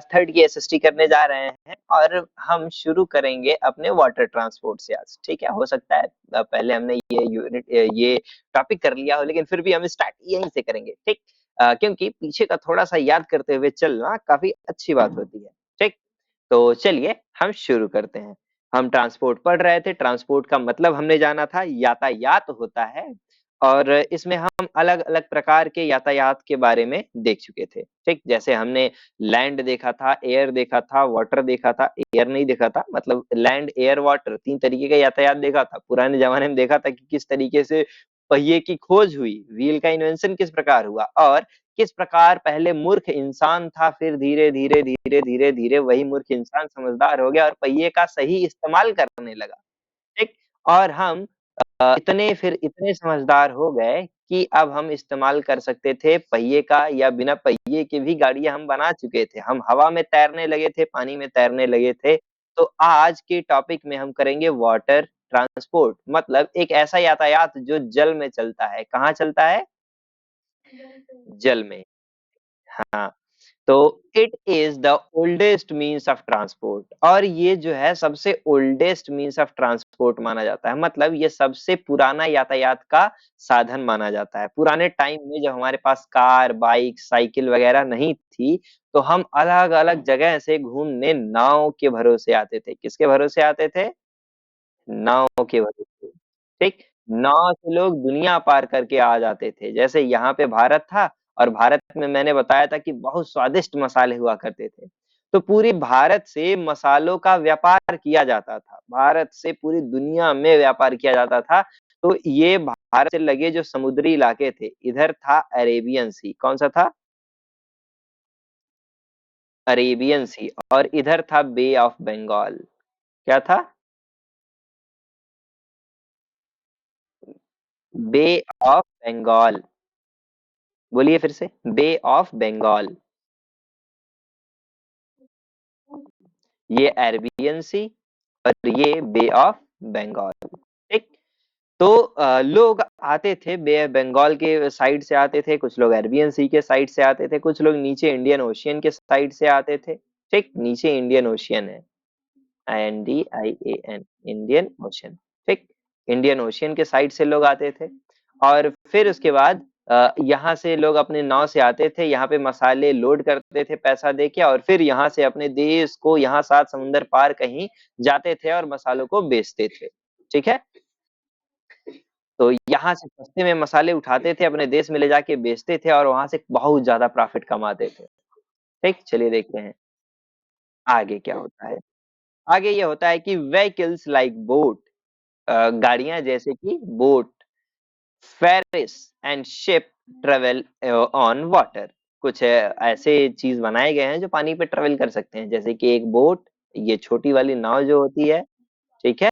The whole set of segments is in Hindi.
क्लास थर्ड की एसएसटी करने जा रहे हैं और हम शुरू करेंगे अपने वाटर ट्रांसपोर्ट से आज। ठीक है, हो सकता है पहले हमने ये टॉपिक कर लिया हो, लेकिन फिर भी हम स्टार्ट यहीं से करेंगे। ठीक, क्योंकि पीछे का थोड़ा सा याद करते हुए चलना काफी अच्छी बात होती है। ठीक, तो चलिए हम शुरू करते हैं। हम ट्रांसपोर्ट पढ़ रहे थे, ट्रांसपोर्ट का मतलब हमने जाना था यातायात होता है, और इसमें हम अलग अलग प्रकार के यातायात के बारे में देख चुके थे। ठीक, जैसे हमने लैंड देखा था, एयर देखा था, वाटर देखा था, एयर नहीं देखा था, मतलब लैंड एयर वाटर तीन तरीके का यातायात देखा था। पुराने जमाने में देखा था कि किस तरीके से पहिए की खोज हुई, व्हील का इन्वेंशन किस प्रकार हुआ, और किस प्रकार पहले मूर्ख इंसान था, फिर धीरे धीरे धीरे धीरे धीरे वही मूर्ख इंसान समझदार हो गया और पहिए का सही इस्तेमाल करने लगा। ठीक, और हम इतने समझदार हो गए कि अब हम इस्तेमाल कर सकते थे पहिए का, या बिना पहिए के भी गाड़ियां हम बना चुके थे। हम हवा में तैरने लगे थे, पानी में तैरने लगे थे। तो आज के टॉपिक में हम करेंगे वाटर ट्रांसपोर्ट, मतलब एक ऐसा यातायात जो जल में चलता है। कहाँ चलता है? जल में। हाँ, तो it is the oldest means of transport, और ये जो है सबसे ओल्डेस्ट मीन्स ऑफ ट्रांसपोर्ट माना जाता है। मतलब ये सबसे पुराना यातायात का साधन माना जाता है। पुराने टाइम में जब हमारे पास कार, बाइक, साइकिल वगैरह नहीं थी, तो हम अलग अलग जगह से घूमने नाव के भरोसे आते थे। किसके भरोसे आते थे? नाव के भरोसे। ठीक, नाव से लोग दुनिया पार करके आ जाते थे। जैसे यहाँ पे भारत था, और भारत में मैंने बताया था कि बहुत स्वादिष्ट मसाले हुआ करते थे। तो पूरी भारत से मसालों का व्यापार किया जाता था, भारत से पूरी दुनिया में व्यापार किया जाता था। तो ये भारत से लगे जो समुद्री इलाके थे, इधर था अरेबियन सी। कौन सा था? अरेबियन सी। और इधर था बे ऑफ बंगाल। क्या था? बे ऑफ बंगाल। बोलिए फिर से, बे ऑफ बंगाल। ये अरेबियन सी और ये बे ऑफ बंगाल। ठीक, तो लोग आते थे, बे बंगाल के साइड से आते थे, कुछ लोग अरेबियन सी के साइड से आते थे, कुछ लोग नीचे इंडियन ओशियन के साइड से आते थे। ठीक, नीचे इंडियन ओशियन है, INDIAN, इंडियन ओशियन। ठीक, इंडियन ओशियन के साइड से लोग आते थे, और फिर उसके बाद यहाँ से लोग अपने नाव से आते थे, यहाँ पे मसाले लोड करते थे पैसा देके, और फिर यहाँ से अपने देश को, यहाँ 7 समुंदर पार कहीं जाते थे और मसालों को बेचते थे। ठीक है, तो यहाँ से सस्ते में मसाले उठाते थे, अपने देश में ले जाके बेचते थे, और वहां से बहुत ज्यादा प्रॉफिट कमाते थे। ठीक, चलिए देखते हैं आगे क्या होता है। आगे ये होता है कि व्हीकल्स लाइक बोट, गाड़ियां जैसे कि boat, ferries and ship travel on water. कुछ ऐसे चीज बनाए गए हैं जो पानी पे ट्रेवल कर सकते हैं, जैसे कि एक बोट, ये छोटी वाली नाव जो होती है। ठीक है,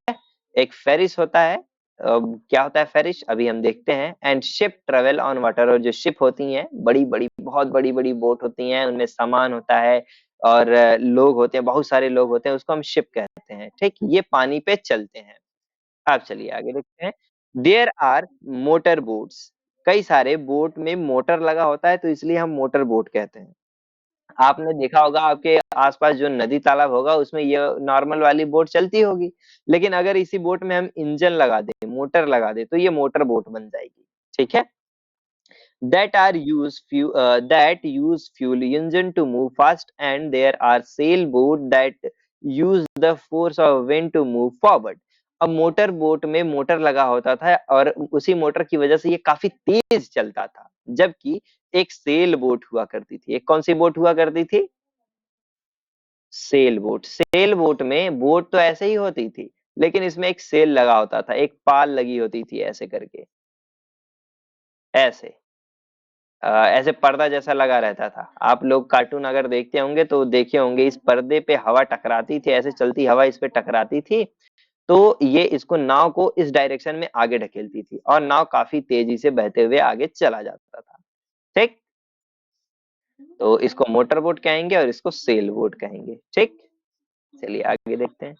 एक फेरिस होता है। क्या होता है फेरिस, अभी हम देखते हैं। And ship travel on water, और जो शिप होती हैं, बड़ी बड़ी, बहुत बड़ी बड़ी बोट होती हैं, उनमें सामान होता है, और लोग होते हैं, बहुत सारे लोग होते हैं, उसको हम शिप कहते हैं। ठीक, ये पानी पे चलते हैं। अब चलिए आगे देखते हैं। देयर आर मोटर बोट्स, कई सारे बोट में मोटर लगा होता है, तो इसलिए हम मोटर बोट कहते हैं। आपने देखा होगा आपके आसपास जो नदी तालाब होगा, उसमें ये नॉर्मल वाली बोट चलती होगी, लेकिन अगर इसी बोट में हम इंजन लगा दें, मोटर लगा दें, तो ये मोटर बोट बन जाएगी। ठीक है, that use fuel engine to move fast, and there are sailboat that use the force of wind to move forward। अब मोटर बोट में मोटर लगा होता था, और उसी मोटर की वजह से ये काफी तेज चलता था। जबकि एक सेल बोट हुआ करती थी। एक कौन सी बोट हुआ करती थी? Sail boat. सेल बोट में बोट तो ऐसे ही होती थी, लेकिन इसमें एक सेल लगा होता था, एक पाल लगी होती थी, ऐसे करके, ऐसे ऐसे पर्दा जैसा लगा रहता था। आप लोग कार्टून अगर देखते होंगे तो देखे होंगे, इस पर्दे पे हवा टकराती थी, ऐसे चलती हवा इस पे टकराती थी, तो ये इसको, नाव को इस डायरेक्शन में आगे ढकेलती थी, और नाव काफी तेजी से बहते हुए आगे चला जाता था। ठीक, तो इसको मोटर बोट कहेंगे और इसको सेल बोट कहेंगे। ठीक, चलिए आगे देखते हैं।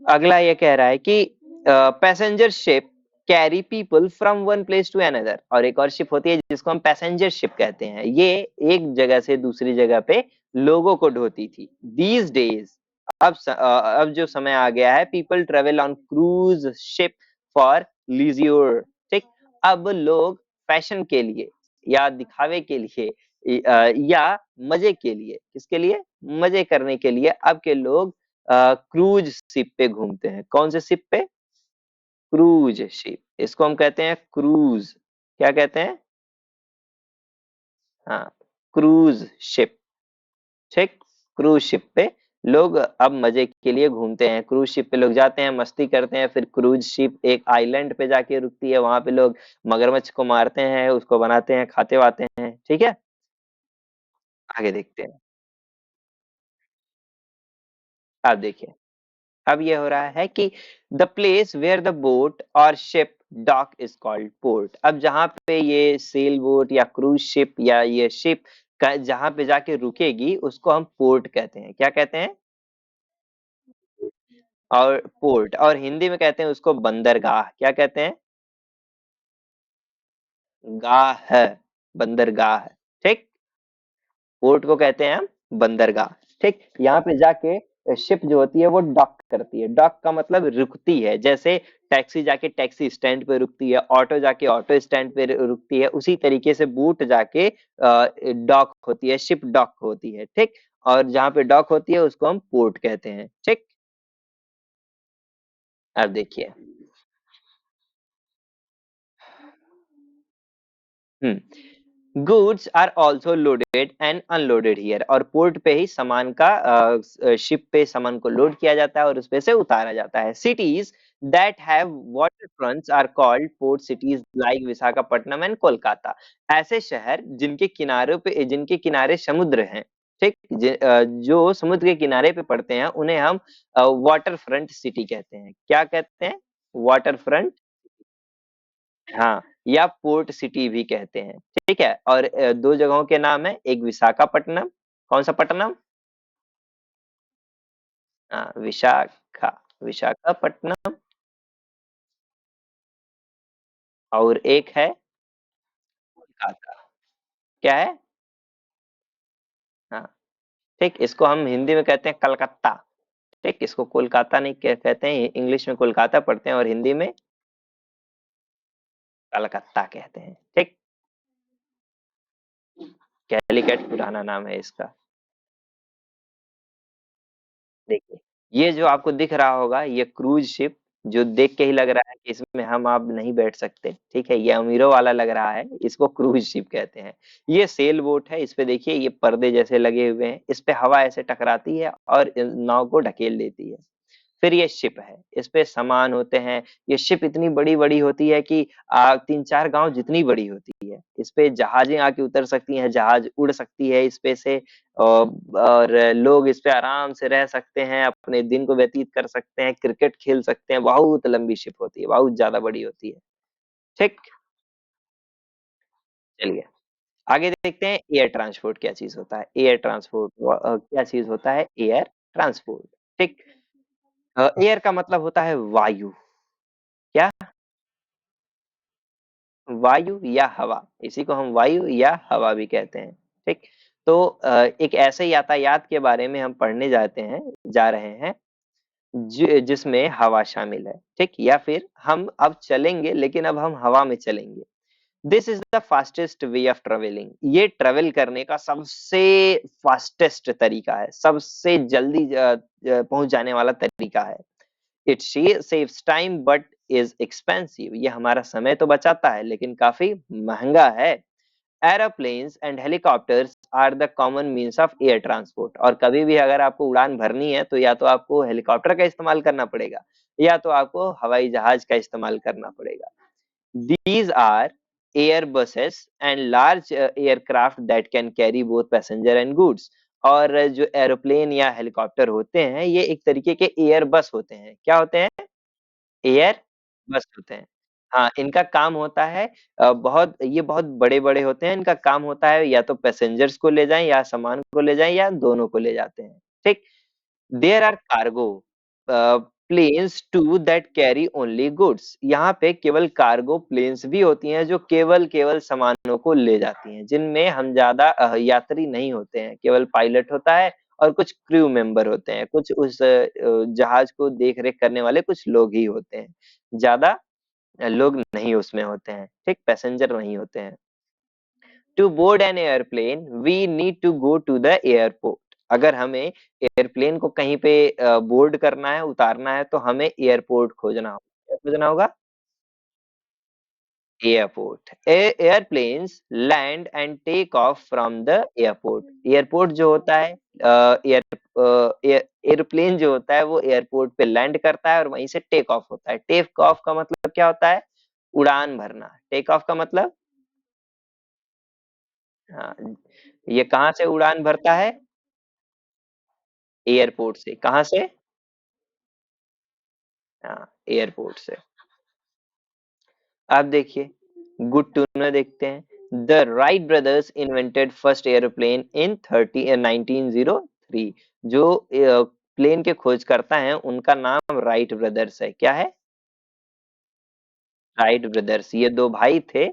अगला ये कह रहा है कि passenger ship carry people from one place to another, और एक और शिप होती है जिसको हम पैसेंजर शिप कहते हैं, ये एक जगह से दूसरी जगह पे लोगों को ढोती थी। दीज डेज, अब जो समय आ गया है, people travel on cruise ship for leisure, ठीक। अब लोग फैशन के लिए या दिखावे के लिए या मजे के लिए, किसके लिए, मजे करने के लिए अब के लोग क्रूज शिप पे घूमते हैं। कौन से शिप पे, क्रूज शिप, इसको हम कहते हैं क्रूज, क्या कहते हैं, हाँ, क्रूज शिप, ठीक। क्रूज शिप पे लोग अब मजे के लिए घूमते हैं, क्रूज शिप पे लोग जाते हैं, मस्ती करते हैं, फिर क्रूज शिप एक आइलैंड पे जाके रुकती है, वहां पे लोग मगरमच्छ को मारते हैं, उसको बनाते हैं, खाते वाते हैं, ठीक है। आगे देखते हैं। अब देखिए, अब ये हो रहा है कि the place where the boat और ship dock is called port. अब जहां पे ये सेल बोट या क्रूज शिप या ये शिप का जहां पे जाके रुकेगी उसको हम पोर्ट कहते हैं। क्या कहते हैं, और पोर्ट, और हिंदी में कहते हैं उसको बंदरगाह। क्या कहते हैं, गाह, बंदरगाह, ठीक। पोर्ट को कहते हैं हम बंदरगाह, ठीक। यहाँ पे जाके शिप जो होती है वो डॉक करती है। डॉक का मतलब रुकती है, जैसे टैक्सी जाके टैक्सी स्टैंड पे रुकती है, ऑटो जाके ऑटो स्टैंड पे रुकती है, उसी तरीके से बोट जाके डॉक होती है, शिप डॉक होती है, ठीक। और जहाँ पे डॉक होती है उसको हम पोर्ट कहते हैं, ठीक। अब देखिए, goods are also loaded and unloaded here, और पोर्ट पे ही सामान का शिप पे सामान को लोड किया जाता है और उस पे से उतारा जाता है। Cities that have water fronts are called port cities like Visakhapatnam and Kolkata. ऐसे शहर जिनके किनारों पे, जिनके किनारे समुद्र हैं, ठीक, जो समुद्र के किनारे पे पड़ते हैं उन्हें हम वाटर फ्रंट सिटी कहते हैं। क्या कहते हैं, वाटर फ्रंट, हाँ, या पोर्ट सिटी भी कहते हैं, ठीक है। और दो जगहों के नाम है, एक विशाखापट्टनम, कौन सा पट्टनम, हाँ, विशाखा, विशाखापट्टनम, और एक है कोलकाता, क्या है, हाँ, ठीक। इसको हम हिंदी में कहते हैं कलकत्ता, ठीक। इसको कोलकाता नहीं कहते हैं, इंग्लिश में कोलकाता पढ़ते हैं और हिंदी में कलकत्ता कहते हैं, ठीक। कैलिकट पुराना नाम है इसका। देखिए, ये जो आपको दिख रहा होगा ये क्रूज शिप, जो देख के ही लग रहा है कि इसमें हम आप नहीं बैठ सकते, ठीक है, ये अमीरों वाला लग रहा है, इसको क्रूज शिप कहते हैं। ये सेल बोट है, इस पे देखिए ये पर्दे जैसे लगे हुए हैं, इस पे हवा ऐसे टकराती है और नाव को ढकेल देती है। फिर ये शिप है, इस पे सामान होते हैं, ये शिप इतनी बड़ी-बड़ी होती है कि 3-4 गाँव जितनी बड़ी होती है। इस पे जहाजें आके उतर सकती हैं, जहाज उड़ सकती है इस पे से, और लोग इस पे आराम से रह सकते हैं, अपने दिन को व्यतीत कर सकते हैं, क्रिकेट खेल सकते हैं, बहुत लंबी शिप होती है, बहुत ज़्यादा बड़ी होती है। ठीक? चलिए, आगे देखते हैं एयर ट्रांसपोर्ट क्या चीज़ होता है। एयर ट्रांसपोर्ट क्या चीज़ होता है, एयर ट्रांसपोर्ट, ठीक? एयर का मतलब होता है वायु, क्या? वायु या हवा, इसी को हम वायु या हवा भी कहते हैं, ठीक। तो एक ऐसे यातायात के बारे में हम पढ़ने जा रहे हैं जिसमें हवा शामिल है, ठीक। या फिर हम अब चलेंगे लेकिन अब हम हवा में चलेंगे। This is the fastest way of travelling, ये ट्रेवल करने का सबसे फास्टेस्ट तरीका है, सबसे जल्दी पहुंच जाने वाला तरीका है। It saves time but is expensive, ये हमारा समय तो बचाता है लेकिन काफी महंगा है। Aeroplanes and helicopters are the common means of air transport, और कभी भी अगर आपको उड़ान भरनी है तो या तो आपको हेलीकॉप्टर का इस्तेमाल करना पड़ेगा या तो आपको हवाई जहाज का इस्तेमाल करना पड़ेगा। These are airbuses and large aircraft that can carry both passenger and goods। और जो एरोप्लेन या हेलीकॉप्टर होते हैं ये एक तरीके के एयर बस होते हैं। क्या होते हैं? एयर बस होते हैं। हाँ, इनका काम होता है बहुत बड़े-बड़े होते हैं। इनका काम होता है या तो पैसेंजर्स को ले जाएँ या सामान को ले जाएँ या दोनों को ले जाते हैं। ठीक? There are cargo planes to that carry only goods, यहाँ पे केवल कार्गो प्लेन्स भी होती हैं जो केवल केवल सामानों को ले जाती हैं, जिनमें हम ज्यादा यात्री नहीं होते हैं, केवल पायलट होता है और कुछ क्रू मेंबर होते हैं, कुछ उस जहाज को देख रेख करने वाले कुछ लोग ही होते हैं, ज्यादा लोग नहीं उसमें होते हैं, ठीक, पैसेंजर नहीं होते हैं। To board an airplane we need to go to the airport, अगर हमें एयरप्लेन को कहीं पे बोर्ड करना है, उतारना है, तो हमें एयरपोर्ट खोजना होगा, क्या खोजना होगा? Airport. Airplanes land and take off from the airport, airport जो होता है एयरप्लेन जो होता है वो एयरपोर्ट पे लैंड करता है और वहीं से टेक ऑफ होता है। टेक ऑफ का मतलब क्या होता है? उड़ान भरना। टेक ऑफ का मतलब, हाँ, ये कहाँ से उड़ान भरता है? एयरपोर्ट से। कहाँ से? हाँ, एयरपोर्ट से। आप देखिए, गुड टू नो, देखते हैं। The Wright brothers invented first airplane in 1903। जो प्लेन के खोजकर्ता हैं उनका नाम राइट ब्रदर्स है। क्या है? Wright brothers. ये दो भाई थे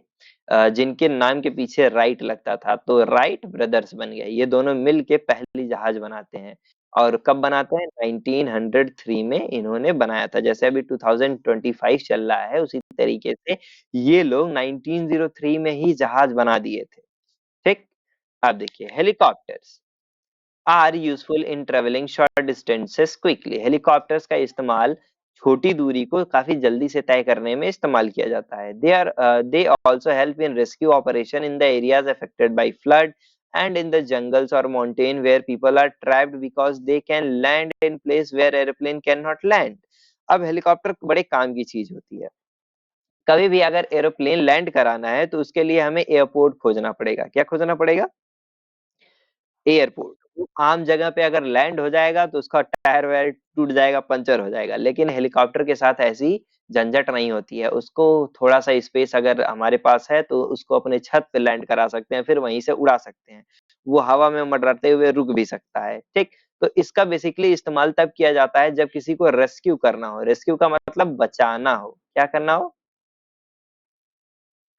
जिनके नाम के पीछे राइट लगता था, तो राइट ब्रदर्स बन गए। ये दोनों मिल के पहली जहाज बनाते हैं। और कब बनाते हैं? 1903 में इन्होंने बनाया था। जैसे अभी 2025 चल रहा है, उसी तरीके से ये लोग 1903 में ही जहाज बना दिए थे। ठीक। अब देखिए, helicopters are useful in travelling short distances quickly. Helicopters का इस्तेमाल छोटी दूरी को काफी जल्दी से तय करने में इस्तेमाल किया जाता है। They also help in rescue operation in the areas affected by flood and in the jungles और mountain where people are trapped because they can land in place where airplane can not land. अब हेलीकॉप्टर बड़े काम की चीज होती है। कभी भी अगर एरोप्लेन लैंड कराना है तो उसके लिए हमें एयरपोर्ट खोजना पड़ेगा। क्या खोजना पड़ेगा? एयरपोर्ट। वो आम जगह पे अगर लैंड हो जाएगा तो उसका टायर वायर टूट जाएगा, पंचर हो जाएगा, लेकिन हेलीकॉप्टर के साथ ऐसी झंझट नहीं होती है। उसको थोड़ा सा स्पेस अगर हमारे पास है तो उसको अपने छत पे लैंड करा सकते हैं, फिर वहीं से उड़ा सकते हैं। वो हवा में मंडराते हुए रुक भी सकता है। ठीक। तो इसका बेसिकली इस्तेमाल तब किया जाता है जब किसी को रेस्क्यू करना हो। रेस्क्यू का मतलब बचाना हो। क्या करना हो?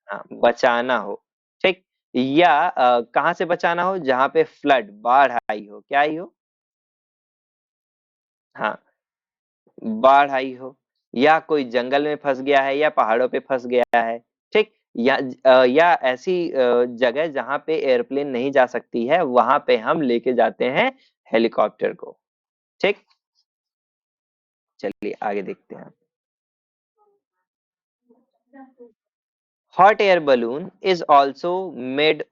हाँ, बचाना हो। ठीक। या कहाँ से बचाना हो? जहाँ पे फ्लड, बाढ़ आई हो। क्या आई हो? हाँ, बाढ़ आई हो, या कोई जंगल में फंस गया है या पहाड़ों पे फंस गया है। ठीक। या ऐसी जगह जहाँ पे एयरप्लेन नहीं जा सकती है, वहां पे हम लेके जाते हैं हेलीकॉप्टर को। ठीक। चलिए आगे देखते हैं। Hot air balloon is also made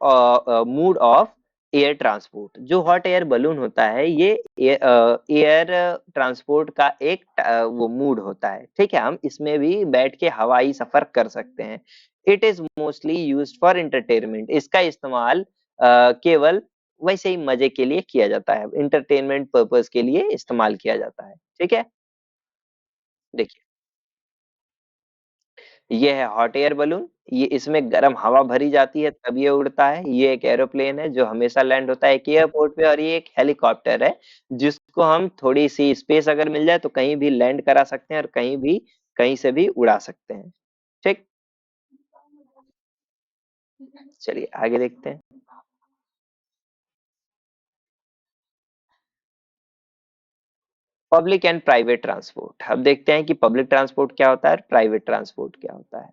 mood off air transport. जो हॉट एयर बलून होता है ये एयर ट्रांसपोर्ट का एक वो मूड होता है। ठीक है, हम इसमें भी बैठ के हवाई सफर कर सकते हैं। It is mostly used for entertainment. इसका इस्तेमाल केवल वैसे ही मजे के लिए किया जाता है, एंटरटेनमेंट पर्पस के लिए इस्तेमाल किया जाता है। ठीक है, देखिए, ये है हॉट एयर बलून। ये इसमें गर्म हवा भरी जाती है तब ये उड़ता है। ये एक एरोप्लेन है जो हमेशा लैंड होता है एक एयरपोर्ट पे, और ये एक हेलीकॉप्टर है जिसको हम थोड़ी सी स्पेस अगर मिल जाए तो कहीं भी लैंड करा सकते हैं और कहीं भी कहीं से भी उड़ा सकते हैं। ठीक। चलिए आगे देखते हैं। Public and private transport. अब देखते हैं कि पब्लिक ट्रांसपोर्ट क्या होता है, प्राइवेट ट्रांसपोर्ट क्या होता है।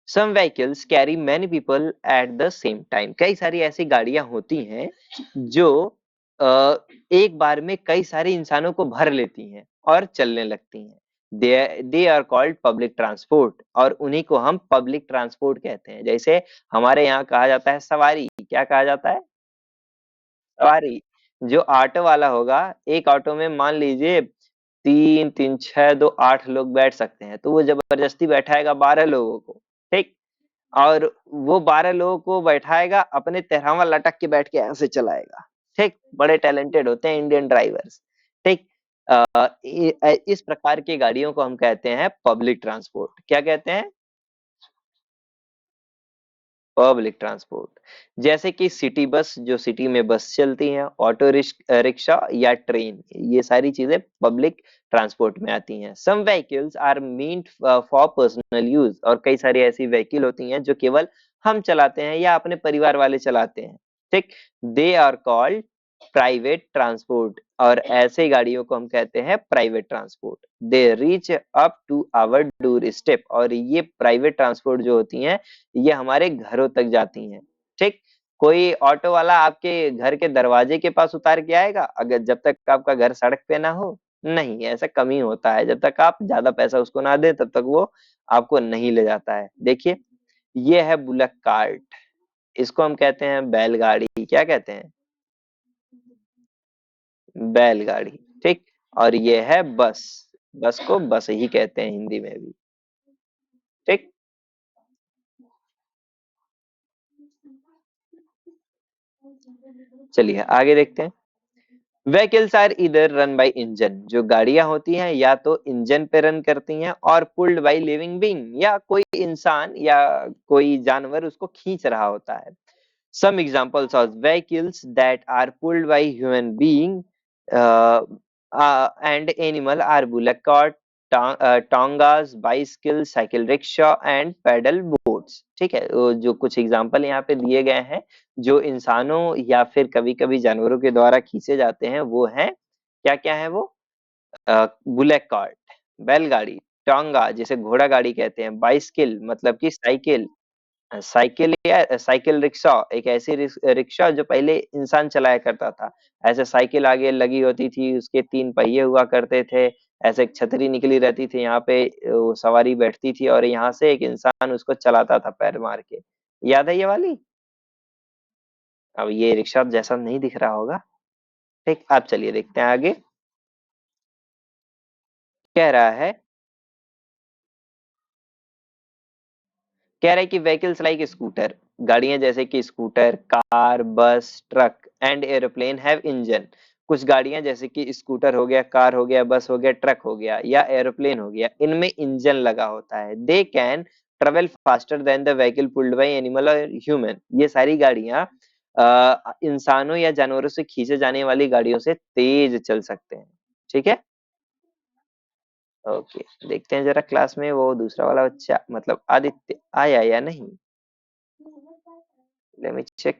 Some vehicles carry many people at the same time. कई सारी ऐसी गाड़ियां होती हैं जो एक बार में कई सारे इंसानों को भर लेती हैं और चलने लगती हैं। They are called public transport, और उन्हीं को हम पब्लिक ट्रांसपोर्ट कहते हैं। जैसे हमारे यहाँ कहा जाता है सवारी। क्या कहा जाता है? सवारी। जो ऑटो वाला होगा, एक ऑटो में मान लीजिए तीन तीन छह दो 8 लोग बैठ सकते हैं, तो वो जबरदस्ती बैठाएगा 12 लोगों को। ठीक। और वो 12 लोगों को बैठाएगा, अपने तेरहवां लटक के बैठ के ऐसे चलाएगा। ठीक। बड़े टैलेंटेड होते हैं इंडियन ड्राइवर्स। ठीक। इस प्रकार की गाड़ियों को हम कहते हैं पब्लिक ट्रांसपोर्ट। क्या कहते हैं? पब्लिक ट्रांसपोर्ट, जैसे कि सिटी बस, जो सिटी में बस चलती हैं, ऑटो रिक्शा या ट्रेन, ये सारी चीजें पब्लिक ट्रांसपोर्ट में आती हैं। Some vehicles are meant for personal use, और कई सारी ऐसी व्हीकल होती हैं जो केवल हम चलाते हैं या अपने परिवार वाले चलाते हैं, ठीक। They are called private transport, और ऐसे गाड़ियों को हम कहते हैं private transport. They reach up to our door step, और ये प्राइवेट ट्रांसपोर्ट जो होती हैं ये हमारे घरों तक जाती हैं, ठीक। कोई ऑटो वाला आपके घर के दरवाजे के पास उतार के आएगा अगर जब तक आपका घर सड़क पे ना हो? नहीं, ऐसा कम ही होता है। जब तक आप ज्यादा पैसा उसको ना दे तब तक वो आपको नहीं ले जाता है। देखिए, ये है बुलक कार्ट, इसको हम कहते हैं बैलगाड़ी। क्या कहते हैं? बैलगाड़ी, ठीक। और ये है बस, बस को बस ही कहते हैं हिंदी में भी, ठीक। चलिए आगे देखते हैं। व्हीकल्स आर इधर रन बाय इंजन, जो गाड़ियां होती हैं या तो इंजन पे रन करती हैं, और पुल्ड बाय लिविंग बीइंग, या कोई इंसान या कोई जानवर उसको खींच रहा होता है। Some examples of vehicles that are pulled by human being uh, and animal are bullock cart, tongas, bicycle, cycle rickshaw and pedal boats। ठीक है, जो कुछ एग्जाम्पल यहाँ पे दिए गए हैं जो इंसानों या फिर कभी कभी जानवरों के द्वारा खींचे जाते हैं, वो हैं क्या क्या है वो? बुलेट कार्ट, बैलगाड़ी, टांगा जिसे घोड़ा गाड़ी कहते हैं, बाइसिकल मतलब कि साइकिल, साइकिल या साइकिल रिक्शा, एक ऐसी रिक्शा जो पहले इंसान चलाया करता था। ऐसे साइकिल आगे लगी होती थी, उसके 3 पहिए हुआ करते थे, ऐसे एक छतरी निकली रहती थी, यहाँ पे वो सवारी बैठती थी और यहाँ से एक इंसान उसको चलाता था पैर मार के। याद है ये वाली? अब ये रिक्शा जैसा नहीं दिख रहा होगा, ठीक। अब चलिए देखते हैं आगे। कह रहा है, कह रहा है कि व्हीकल्स लाइक स्कूटर, गाड़ियां जैसे कि स्कूटर, कार, बस, truck and aeroplane have engine. कुछ गाड़ियां जैसे कि स्कूटर हो गया, कार हो गया, बस हो गया, ट्रक हो गया या एरोप्लेन हो गया, इनमें इंजन लगा होता है। They can travel faster than the vehicle pulled bye animal और ह्यूमन। ये सारी गाड़ियां इंसानों या जानवरों से खींचे जाने वाली गाड़ियों से तेज चल सकते हैं, ठीक है। ओके, देखते हैं जरा क्लास में वो दूसरा वाला बच्चा मतलब आदित्य आया या नहीं। Let me check.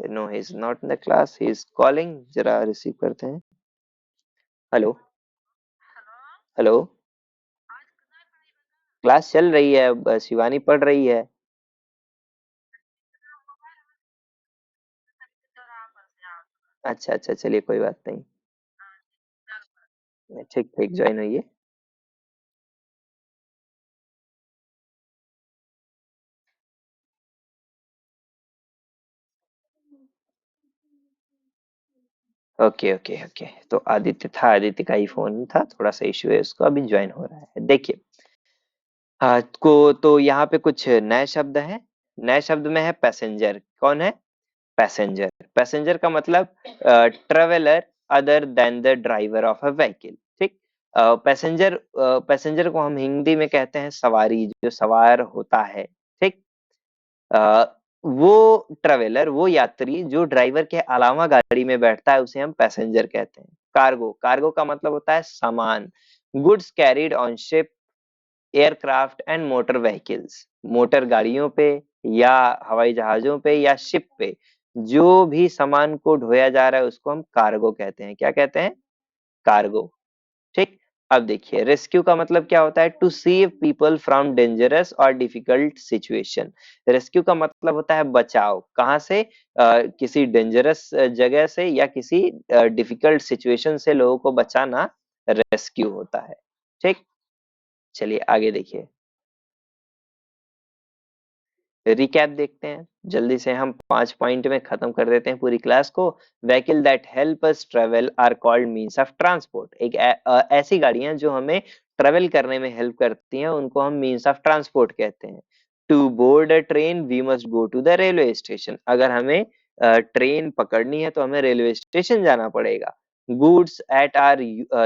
No, he's not in the class. He's calling. जरा रिसीव करते हैं। Hello, hello. क्लास चल रही है, अब शिवानी पढ़ रही है। अच्छा अच्छा, चलिए कोई बात नहीं। ठीक ठीक, ज्वाइन हुई है। ओके ओके ओके, तो आदित्य था, आदित्य का ही फोन था, थोड़ा सा इशू है उसको, अभी ज्वाइन हो रहा है। देखिए, हाँ को तो यहाँ पे कुछ नए शब्द हैं। नए शब्द में है पैसेंजर। कौन है? पैसेंजर। पैसेंजर का मतलब traveller other than the driver of a vehicle, ठीक। पैसेंजर, पैसेंजर को हम हिंदी में कहते हैं सवारी, जो सवार होता है, ठीक। अ, वो ट्रेवलर, वो यात्री जो ड्राइवर के अलावा गाड़ी में बैठता है, उसे हम पैसेंजर कहते हैं। कार्गो, कार्गो का मतलब होता है सामान, goods carried on ship, aircraft and motor vehicles. Motor गाड़ियों पे या हवाई जहाजों पे या शिप पे जो भी सामान को ढोया जा रहा है उसको हम कार्गो कहते हैं। क्या कहते हैं? कार्गो, ठीक। अब देखिए, रेस्क्यू का मतलब क्या होता है? To save people from dangerous और डिफिकल्ट सिचुएशन। रेस्क्यू का मतलब होता है बचाव, कहाँ से? किसी डेंजरस जगह से या किसी डिफिकल्ट सिचुएशन से लोगों को बचाना रेस्क्यू होता है, ठीक। चलिए आगे देखिए, रिकैप देखते हैं जल्दी से। हम 5 पॉइंट में खत्म कर देते हैं पूरी क्लास को। Vehicle that help us travel are called means of transport. एक ऐसी गाड़ियां जो हमें ट्रेवल करने में हेल्प करती हैं उनको हम मीन्स ऑफ ट्रांसपोर्ट कहते हैं। To board a train we must go to the railway station. अगर हमें ट्रेन पकड़नी है तो हमें रेलवे स्टेशन जाना पड़ेगा। Goods at are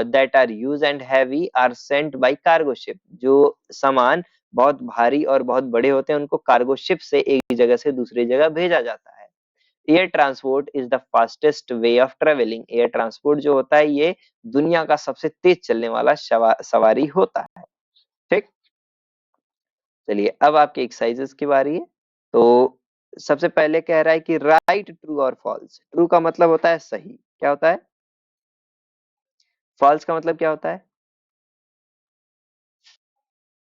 that are huge and heavy are sent by cargo ship. जो सामान बहुत भारी और बहुत बड़े होते हैं उनको कार्गो शिप से एक जगह से दूसरी जगह भेजा जाता है। Air transport is the fastest way of travelling. Air transport जो होता है ये दुनिया का सबसे तेज चलने वाला सवारी होता है। ठीक, चलिए अब आपके एक्सरसाइजेस की बारी है। तो सबसे पहले कह रहा है कि राइट ट्रू और फॉल्स। ट्रू का मतलब होता है सही, क्या होता है? फॉल्स का मतलब क्या होता है?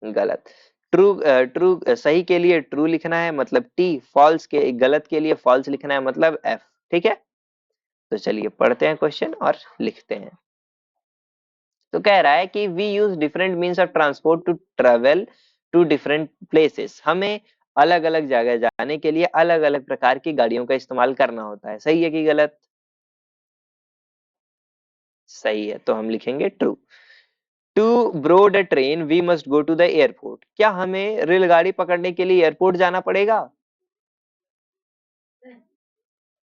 गलत। ट्रू, ट्रू सही के लिए ट्रू लिखना है मतलब टी, फॉल्स के गलत के लिए फॉल्स लिखना है मतलब एफ। ठीक है, तो चलिए पढ़ते हैं क्वेश्चन और लिखते हैं। तो कह रहा है कि we use different means of transport to travel to different places. हमें अलग अलग जगह जाने के लिए अलग अलग प्रकार की गाड़ियों का इस्तेमाल करना होता है। सही है कि गलत? सही है, तो हम लिखेंगे true. To board a train we must go to the airport. क्या हमें रेलगाड़ी पकड़ने के लिए एयरपोर्ट जाना पड़ेगा?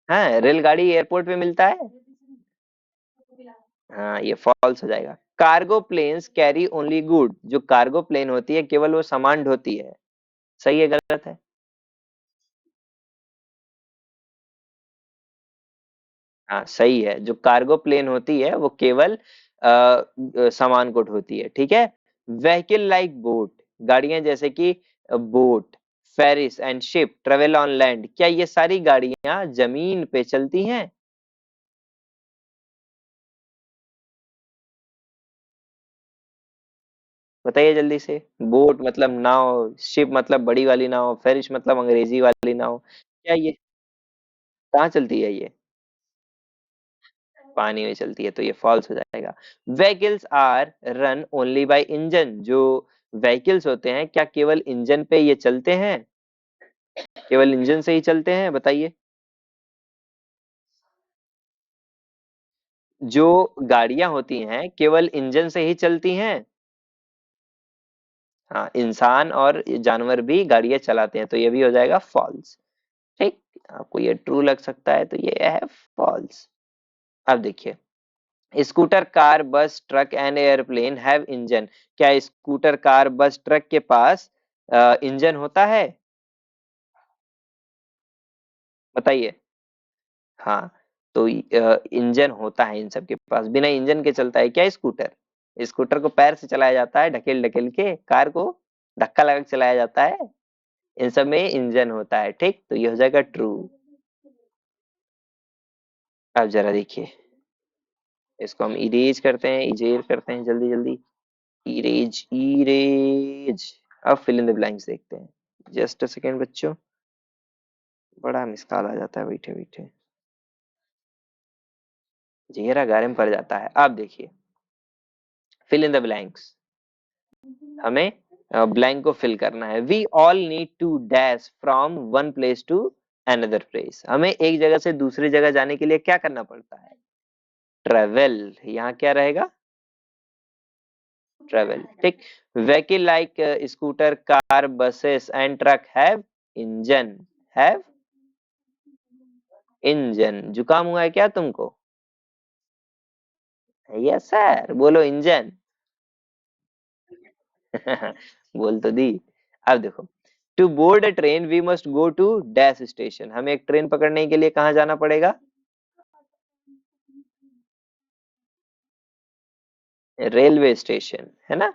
हाँ, रेलगाड़ी एयरपोर्ट पे मिलता है। हाँ, ये फॉल्स हो जाएगा। Cargo planes carry only good. जो कार्गो प्लेन होती है केवल वो सामान ढोती है। सही है गलत है? हाँ सही है, जो कार्गो प्लेन होती है वो केवल सामान को ढोती है। ठीक है। व्हीकल लाइक बोट, गाड़ियां जैसे कि boat, ferries and ship travel on land. क्या ये सारी गाड़ियां जमीन पे चलती हैं? बताइए जल्दी से। बोट मतलब नाव, शिप मतलब बड़ी वाली नाव, फेरिस मतलब अंग्रेजी वाली नाव। क्या ये कहाँ चलती है? ये पानी में चलती है, तो ये फॉल्स हो जाएगा। Vehicles are run only by engine. जो व्हीकल्स होते हैं क्या केवल इंजन पे ये चलते हैं? केवल इंजन से ही चलते हैं? बताइए। जो गाड़ियां होती हैं केवल इंजन से ही चलती हैं। हाँ, इंसान और जानवर भी गाड़ियां चलाते हैं, तो ये भी हो जाएगा फॉल्स। ठीक, आपको ये ट्रू लग सकता है तो ये है फॉल्स। अब देखिए, scooter car bus truck and airplane have engine. क्या स्कूटर कार बस ट्रक के पास इंजन होता है? बताइए। हाँ, तो इंजन होता है इन सब के पास। बिना इंजन के चलता है क्या स्कूटर? स्कूटर को पैर से चलाया जाता है, ढकेल ढकेल के। कार को धक्का लगा के चलाया जाता है। इन सब में इंजन होता है। ठीक, तो ये हो जाएगा ट्रू। अब जरा देखिए, इसको हम इरेज करते हैं, इजेर करते हैं जल्दी जल्दी। Erase erase. अब फिल इन द ब्लैंक्स देखते हैं। जस्ट अ सेकेंड बच्चों, बड़ा मिसकाल आ जाता है बैठे बैठे, चेहरा गारे में पड़ जाता है। अब देखिए, फिल इन द ब्लैंक्स। हमें ब्लैंक को फिल करना है। We all need to dash from one place to another place. हमें एक जगह से दूसरी जगह जाने के लिए क्या करना पड़ता है? ट्रेवल। यहाँ क्या रहेगा? ट्रेवल। ठीक। Vehicle like scooter car buses and truck have engine. Have engine. जुकाम हुआ है क्या तुमको? यस सर, बोलो इंजन। बोल तो दी। अब देखो, to board a train we must go to dash station. हमें एक ट्रेन पकड़ने के लिए कहाँ जाना पड़ेगा? रेलवे स्टेशन, है ना?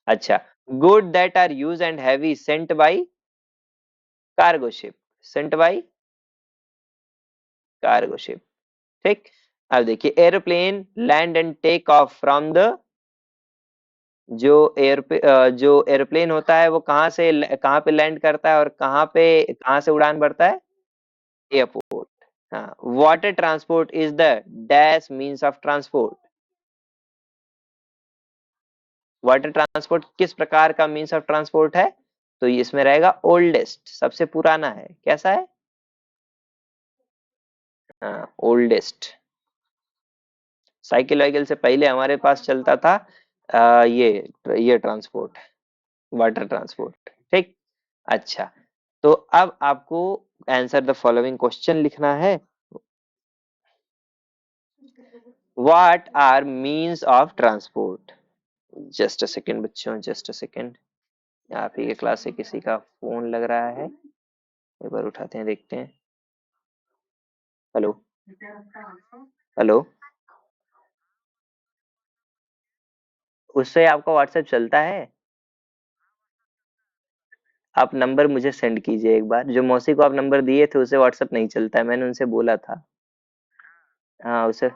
अच्छा। Good that are huge and heavy sent by cargo ship. Sent by cargo ship. ठीक। अब देखिए, aeroplane land and take off from the. जो एरोप्लेन होता है वो कहाँ पे लैंड करता है और कहाँ से उड़ान भरता है? एयरपोर्ट। हाँ, water transport is the dash means of transport. Water transport किस प्रकार का मीन्स ऑफ ट्रांसपोर्ट है? तो इसमें रहेगा ओल्डेस्ट, सबसे पुराना है। कैसा है? हाँ, ओल्डेस्ट। साइकिल वाइकिल से पहले हमारे पास चलता था ये ट्रांसपोर्ट, वाटर ट्रांसपोर्ट। ठीक। अच्छा, तो अब आपको आंसर द फॉलोइंग क्वेश्चन लिखना है। What are means of transport? Just a second बच्चों, जस्ट अ सेकेंड। आप ही के क्लास से किसी का फोन लग रहा है, एक बार उठाते हैं, देखते हैं। हेलो। हेलो। उससे आपका व्हाट्सएप चलता है? आप नंबर मुझे सेंड कीजिए एक बार। जो मौसी को आप नंबर दिए थे उसे व्हाट्सएप नहीं चलता है, मैंने उनसे बोला था। हाँ उसे।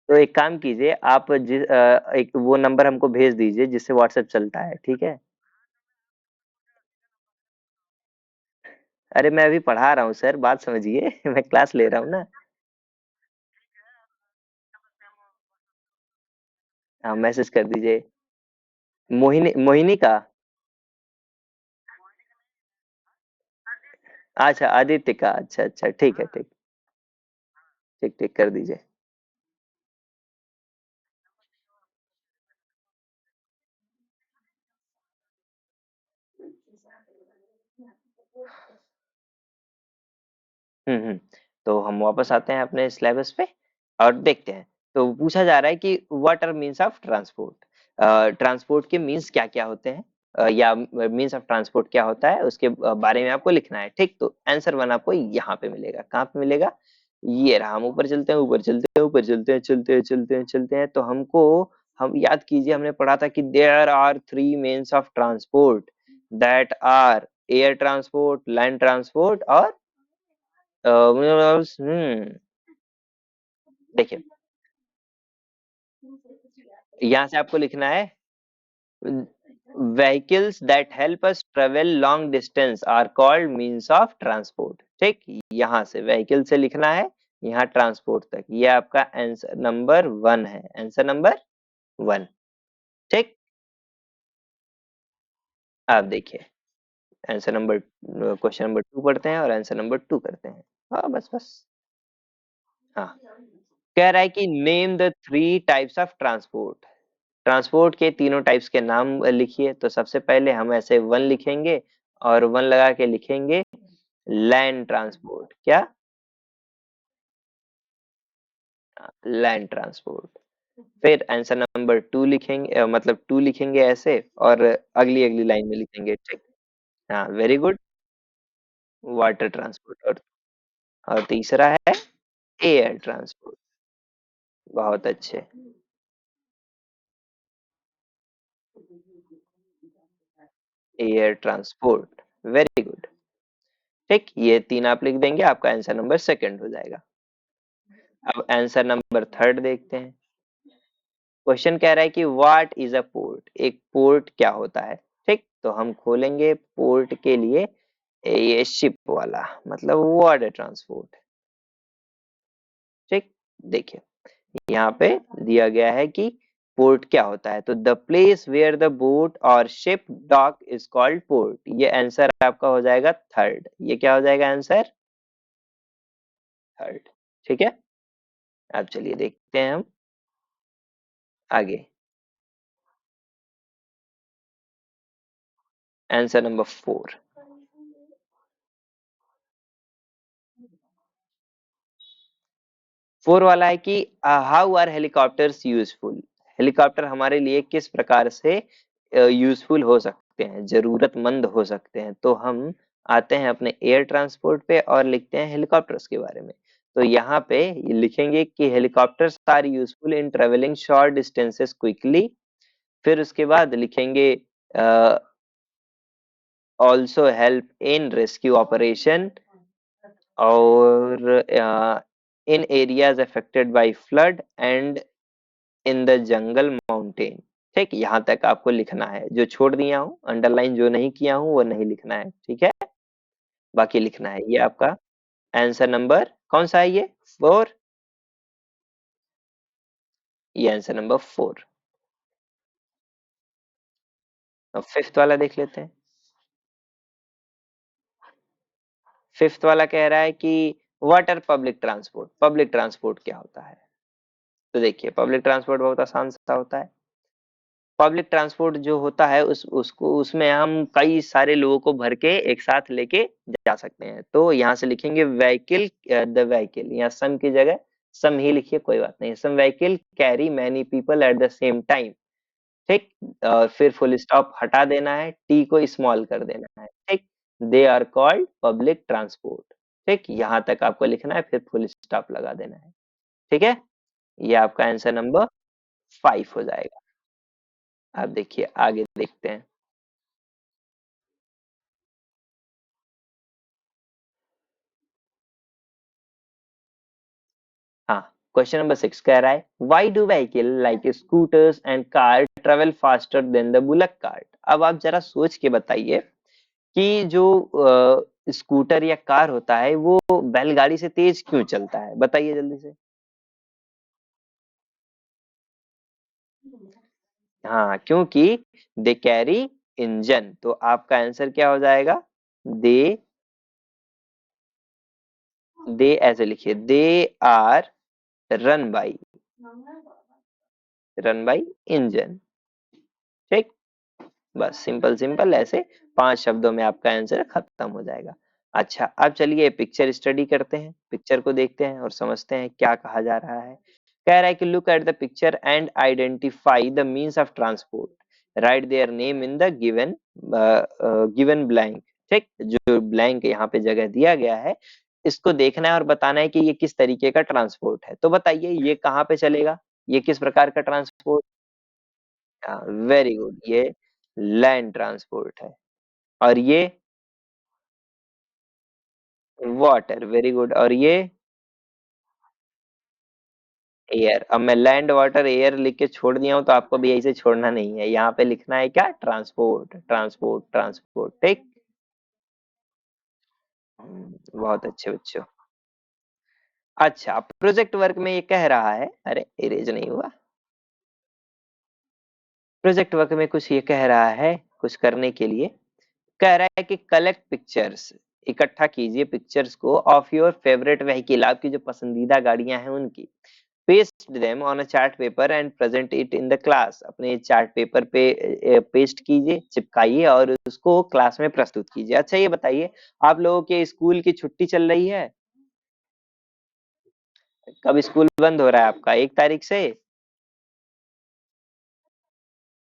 तो एक काम कीजिए, आप एक वो नंबर हमको भेज दीजिए जिससे व्हाट्सएप चलता है, ठीक है? अरे मैं अभी पढ़ा रहा हूँ सर, बात समझिए। मैं क्लास ले रहा हूँ ना। हाँ मैसेज कर दीजिए। मोहिनी, मोहिनी का? अच्छा आदित्य का, अच्छा अच्छा, ठीक है, ठीक। ठीक ठीक कर दीजिए। तो हम वापस आते हैं अपने सिलेबस पे और देखते हैं। तो पूछा जा रहा है कि what are means of transport. Transport के मीन्स क्या क्या होते हैं, या मीन्स ऑफ ट्रांसपोर्ट क्या होता है उसके बारे में आपको लिखना है, ठीक? तो आंसर वन आपको यहाँ पे मिलेगा। कहाँ पे मिलेगा? ये रहा। हम ऊपर चलते हैं, ऊपर चलते हैं, ऊपर चलते हैं, चलते हैं, चलते हैं, चलते हैं। तो हमको, हम याद कीजिए, हमने पढ़ा था कि there are three means of transport, that are air transport, land transport और देखिए, यहाँ से आपको लिखना है vehicles that help us travel long distance are called means of transport। ठीक, यहाँ से व्हीकल से लिखना है यहाँ ट्रांसपोर्ट तक। ये आपका आंसर नंबर वन है, आंसर नंबर वन। ठीक, आप देखिए answer number, question number two पढ़ते हैं और आंसर नंबर टू करते हैं। हाँ बस बस। हाँ, कह रहा है कि name the three types of transport. Transport के तीनों टाइप्स के नाम लिखिए। तो सबसे पहले हम ऐसे वन लिखेंगे और वन लगा के लिखेंगे लैंड ट्रांसपोर्ट। क्या? Land transport. फिर आंसर नंबर टू लिखेंगे, मतलब टू लिखेंगे ऐसे और अगली अगली लाइन में लिखेंगे, ठीक? हाँ वेरी गुड। Water transport. और तीसरा है एयर ट्रांसपोर्ट। बहुत अच्छे। Air transport, very good. ठीक, ये तीन आप लिख देंगे, आपका आंसर नंबर सेकंड हो जाएगा। अब आंसर नंबर थर्ड देखते हैं। क्वेश्चन कह रहा है कि व्हाट इज अ पोर्ट। एक पोर्ट क्या होता है? ठीक, तो हम खोलेंगे पोर्ट के लिए ये शिप वाला, मतलब वाटर ट्रांसपोर्ट। ठीक, देखिए यहाँ पे दिया गया है कि पोर्ट क्या होता है। तो the place where the boat और ship dock is called port. ये आंसर आपका हो जाएगा थर्ड। ये क्या हो जाएगा आंसर? थर्ड। ठीक है, अब चलिए देखते हैं हम आगे। Answer number four. फोर वाला है कि how are helicopters useful. Helicopter हमारे लिए किस प्रकार से यूजफुल हो सकते हैं, जरूरतमंद हो सकते हैं। तो हम आते हैं अपने एयर ट्रांसपोर्ट पे और लिखते हैं हेलीकॉप्टर्स के बारे में। तो यहाँ पे लिखेंगे कि helicopters are useful in travelling short distances quickly. फिर उसके बाद लिखेंगे also help in rescue operation और in areas affected by flood and in the jungle mountain. ठीक, यहाँ तक आपको लिखना है। जो छोड़ दिया हूँ अंडरलाइन, जो नहीं किया हूँ वो नहीं लिखना है, ठीक है? बाकी लिखना है। ये आपका आंसर नंबर कौन सा है? ये फोर। ये आंसर नंबर फोर। अब फिफ्थ वाला देख लेते हैं। फिफ्थ वाला कह रहा है कि what are public transport. Public transport क्या होता है? तो देखिए पब्लिक ट्रांसपोर्ट बहुत आसान सा होता है। पब्लिक ट्रांसपोर्ट जो होता है उसको, उसमें हम कई सारे लोगों को भर के एक साथ लेके जा सकते हैं। तो यहाँ से लिखेंगे व्हीकल, द व्हीकल, यहाँ सम की जगह सम ही लिखिए, कोई बात नहीं। Some vehicle carry many people at the same time. ठीक। फिर फुल स्टॉप हटा देना है, टी को स्मॉल कर देना है। ठीक। They are called public transport. ठीक, यहां तक आपको लिखना है, फिर फुल स्टॉप लगा देना है। ठीक है, ये आपका आंसर नंबर 5 हो जाएगा। अब देखिए आगे देखते हैं। हाँ, क्वेश्चन नंबर 6 कह रहा है, why do vehicle like scooters and car travel faster than the bullock cart. अब आप जरा सोच के बताइए कि जो स्कूटर या कार होता है वो बैलगाड़ी से तेज क्यों चलता है, बताइए जल्दी से। हाँ, क्योंकि दे कैरी इंजन। तो आपका आंसर क्या हो जाएगा? दे, दे ऐसे लिखिए, they are run by, run by engine. ठीक, बस सिंपल सिंपल ऐसे 5 शब्दों में आपका आंसर खत्म हो जाएगा। अच्छा, अब चलिए पिक्चर स्टडी करते हैं, पिक्चर को देखते हैं और समझते हैं क्या कहा जा रहा है। कह रहा है कि look at the picture and identify the means of transport, right their name in the given given blank. ठीक, जो ब्लैंक यहाँ पे जगह दिया गया है, इसको देखना है और बताना है कि ये किस तरीके का ट्रांसपोर्ट है। तो बताइए ये कहाँ पे चलेगा, ये किस प्रकार का ट्रांसपोर्ट। वेरी गुड, ये लैंड ट्रांसपोर्ट है। और ये वाटर, वेरी गुड। और ये एयर। अब मैं लैंड वाटर एयर लिख के छोड़ दिया हूं, तो आपको भी यही से छोड़ना नहीं है, यहाँ पे लिखना है क्या? Transport transport transport. ठीक। बहुत अच्छे बच्चों। अच्छा, प्रोजेक्ट वर्क में ये कह रहा है, अरे इरेज नहीं हुआ। प्रोजेक्ट वर्क में कुछ ये कह रहा है, कुछ करने के लिए कह रहा है कि कलेक्ट पिक्चर्स, इकट्ठा कीजिए पिक्चर्स को ऑफ योर फेवरेट व्हीकल, आपकी जो पसंदीदा गाड़ियां हैं उनकी। Paste them on a chart paper and present it in the class, अपने चार्ट पेपर पे पेस्ट कीजिए, चिपकाइए और उसको क्लास में प्रस्तुत कीजिए। अच्छा ये बताइए, आप लोगों के स्कूल की छुट्टी चल रही है? कब स्कूल बंद हो रहा है आपका, 1 तारीख से?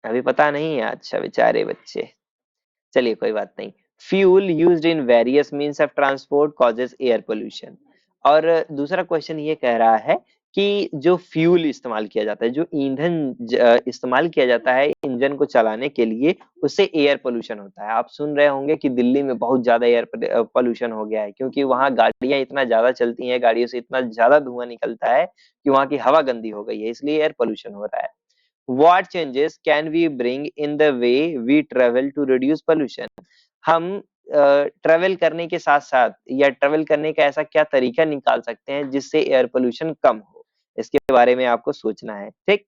अभी पता नहीं है, अच्छा बेचारे बच्चे। चलिए कोई बात नहीं। Fuel used in various means of transport causes air pollution. और दूसरा क्वेश्चन ये कह रहा है कि जो फ्यूल इस्तेमाल किया जाता है, जो ईंधन इस्तेमाल किया जाता है इंजन को चलाने के लिए, उससे एयर पोल्यूशन होता है। आप सुन रहे होंगे कि दिल्ली में बहुत ज्यादा एयर पोल्यूशन हो गया है, क्योंकि वहां गाड़ियां इतना ज्यादा चलती हैं, गाड़ियों से इतना ज्यादा धुआं निकलता है कि वहां की हवा गंदी हो गई है, इसलिए एयर पोल्यूशन हो रहा है। What changes can we bring in the way we travel to reduce pollution? हम ट्रेवल करने के साथ साथ या ट्रेवल करने का ऐसा क्या तरीका निकाल सकते हैं जिससे एयर पोल्यूशन कम हो, इसके बारे में आपको सोचना है। ठीक।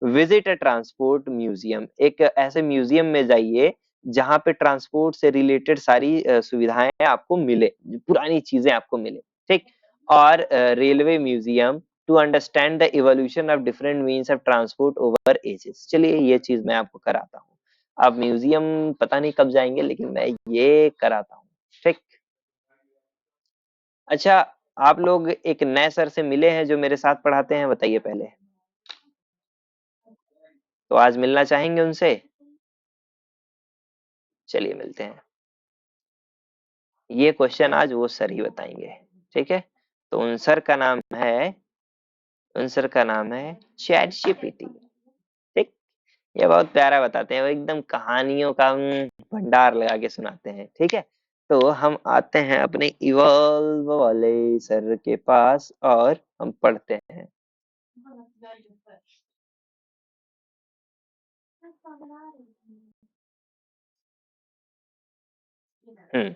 विजिट अ ट्रांसपोर्ट म्यूजियम, एक ऐसे म्यूजियम में जाइए जहां पे ट्रांसपोर्ट से रिलेटेड सारी सुविधाएं आपको मिले, पुरानी चीजें आपको मिले। ठीक। और railway museum to understand the evolution of different means of transport over ages. चलिए ये चीज मैं आपको कराता हूँ। आप म्यूजियम पता नहीं कब जाएंगे, लेकिन मैं ये कराता हूँ। ठीक। अच्छा, आप लोग एक नए सर से मिले हैं जो मेरे साथ पढ़ाते हैं, बताइए पहले। तो आज मिलना चाहेंगे उनसे? चलिए मिलते हैं। ये क्वेश्चन आज वो सर ही बताएंगे। ठीक है, तो उन सर का नाम है, उन सर का नाम है चैट जीपीटी। ठीक। ये बहुत प्यारा बताते हैं, वो एकदम कहानियों का भंडार लगा के सुनाते हैं। ठीक है, तो हम आते हैं अपने इवॉल्व वाले सर के पास और हम पढ़ते हैं। हम्म,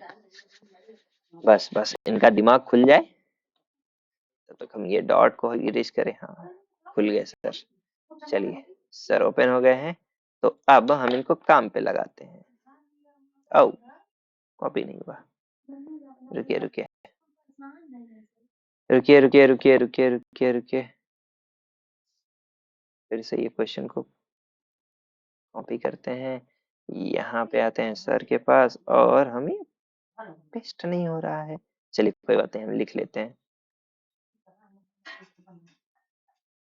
बस बस इनका दिमाग खुल जाए तब तक हम ये डॉट को इरेज करें। हाँ, खुल गए सर। चलिए, सर ओपन हो गए हैं, तो अब हम इनको काम पे लगाते हैं। ओ, कॉपी नहीं हुआ। रुकिए रुकिए रुकिए रुकिए रुकिए रुकिए रुकिए रुकिए, फिर से ये क्वेश्चन को कॉपी करते हैं, यहाँ पे आते हैं सर के पास और हमें पेस्ट नहीं हो रहा है। चलिए कोई बात नहीं, हम लिख लेते हैं।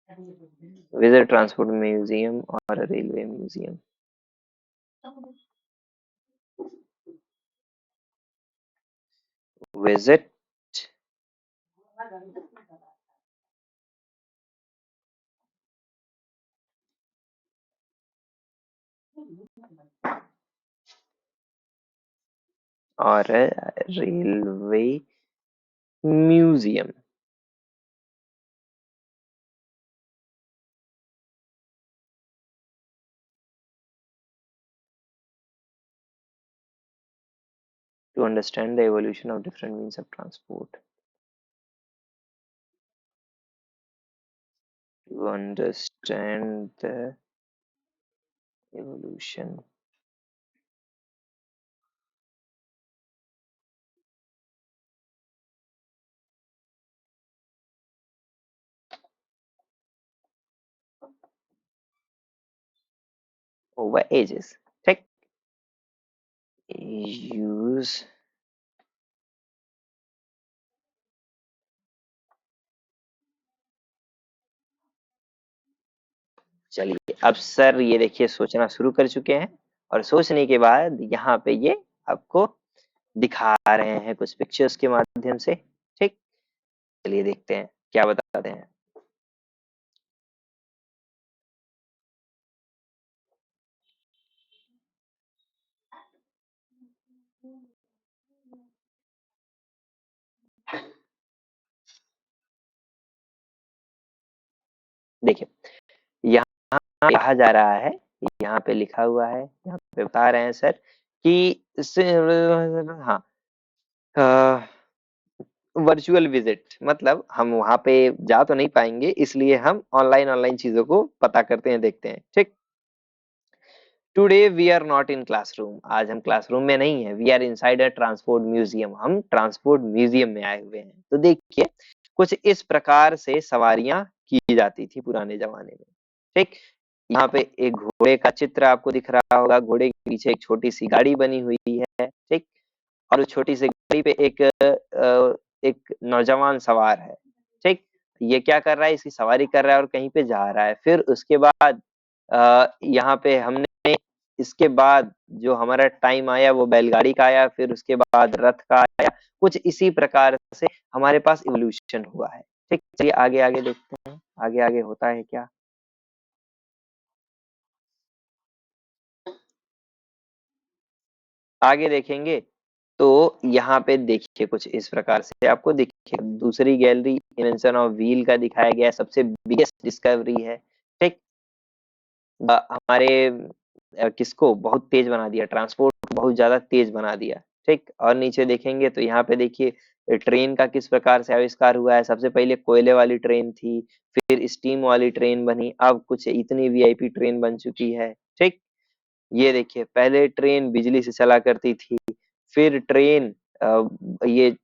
विजिट ट्रांसपोर्ट म्यूजियम और रेलवे म्यूजियम। विजिट और railway museum. To understand the evolution of different means of transport. To understand the evolution. Over ages. ठीक। use चलिए अब सर ये देखिए सोचना शुरू कर चुके हैं और सोचने के बाद यहाँ पे ये आपको दिखा रहे हैं कुछ पिक्चर्स के माध्यम से। ठीक, चलिए देखते हैं क्या बताते हैं। देखिए यहाँ कहा जा रहा है, यहाँ पे लिखा हुआ है, यहाँ पे बता रहे हैं सर कि इससे हाँ वर्चुअल विजिट मतलब हम वहां पे जा तो नहीं पाएंगे, इसलिए हम ऑनलाइन ऑनलाइन चीजों को पता करते हैं, देखते हैं। ठीक, today we are not in classroom, आज हम क्लासरूम में नहीं है। We are inside a transport museum, हम ट्रांसपोर्ट म्यूजियम में आए हुए हैं। तो देखिए कुछ इस प्रकार से सवारियां की जाती थी पुराने जमाने में। ठीक, यहाँ पे एक घोड़े का चित्र आपको दिख रहा होगा, घोड़े के पीछे एक छोटी सी गाड़ी बनी हुई है। ठीक, और उस छोटी सी गाड़ी पे एक नौजवान सवार है। ठीक, ये क्या कर रहा है, इसकी सवारी कर रहा है और कहीं पे जा रहा है। फिर उसके बाद यहाँ पे हमने इसके बाद जो हमारा टाइम आया वो बैलगाड़ी का आया, फिर उसके बाद रथ का आया। कुछ इसी प्रकार से हमारे पास इवोल्यूशन हुआ है। ठीक, चलिए आगे आगे देखते हैं, आगे आगे होता है क्या। आगे देखेंगे तो यहाँ पे देखिए कुछ इस प्रकार से आपको देखिए दूसरी गैलरी इन्वेंशन ऑफ व्हील का दिखाया गया है, सबसे बिगेस्ट डिस्कवरी है। ठीक, हमारे किसको बहुत तेज बना दिया, ट्रांसपोर्ट बहुत ज्यादा तेज बना दिया। ठीक, और नीचे देखेंगे तो यहाँ पे देखिए ट्रेन का किस प्रकार से आविष्कार हुआ है। सबसे पहले कोयले वाली ट्रेन थी, फिर स्टीम वाली ट्रेन बनी, अब कुछ इतनी वीआईपी ट्रेन बन चुकी है। ठीक, ये देखिए पहले ट्रेन बिजली से चला करती थी, फिर ट्रेन ये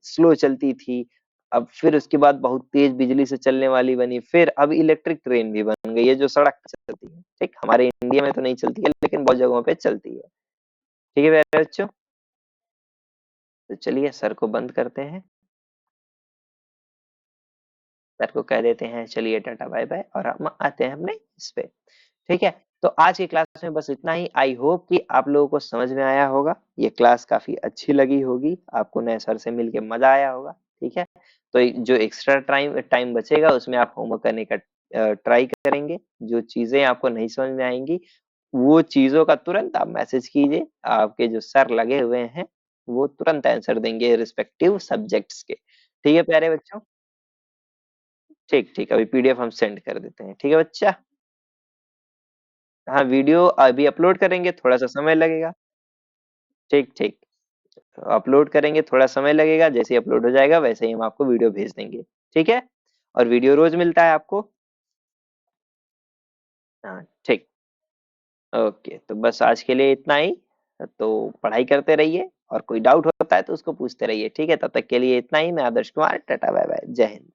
स्लो चलती थी, अब फिर उसके बाद बहुत तेज बिजली से चलने वाली बनी, फिर अब इलेक्ट्रिक ट्रेन भी बन गई है जो सड़क पे चलती है। ठीक, हमारे इंडिया में तो नहीं चलती है लेकिन बहुत जगहों पे चलती है। ठीक है प्यारे बच्चों, तो चलिए सर को बंद करते हैं, सर को कह देते हैं चलिए टाटा बाय बाय और हम आते हैं अपने इस पे। ठीक है, तो आज की क्लास में बस इतना ही। आई होप कि आप लोगों को समझ में आया होगा, ये क्लास काफी अच्छी लगी होगी, आपको नए सर से मिलके मजा आया होगा। ठीक है, तो जो एक्स्ट्रा टाइम टाइम बचेगा उसमें आप होमवर्क करने का ट्राई करेंगे। जो चीजें आपको नहीं समझ में आएंगी वो चीजों का तुरंत आप मैसेज कीजिए, आपके जो सर लगे हुए हैं वो तुरंत आंसर देंगे रिस्पेक्टिव सब्जेक्ट्स के। ठीक है प्यारे बच्चों, ठीक ठीक, अभी पीडीएफ हम सेंड कर देते हैं। ठीक है बच्चा, हाँ वीडियो अभी अपलोड करेंगे, थोड़ा सा समय लगेगा। ठीक ठीक, अपलोड करेंगे, थोड़ा समय लगेगा, जैसे ही अपलोड हो जाएगा वैसे ही हम आपको वीडियो भेज देंगे। ठीक है, और वीडियो रोज मिलता है आपको। हाँ ठीक, ओके, तो बस आज के लिए इतना ही। तो पढ़ाई करते रहिए और कोई डाउट होता है तो उसको पूछते रहिए। ठीक है, तब तक के लिए इतना ही। मैं Adarsh Kumar, tata bye bye, जय हिंद।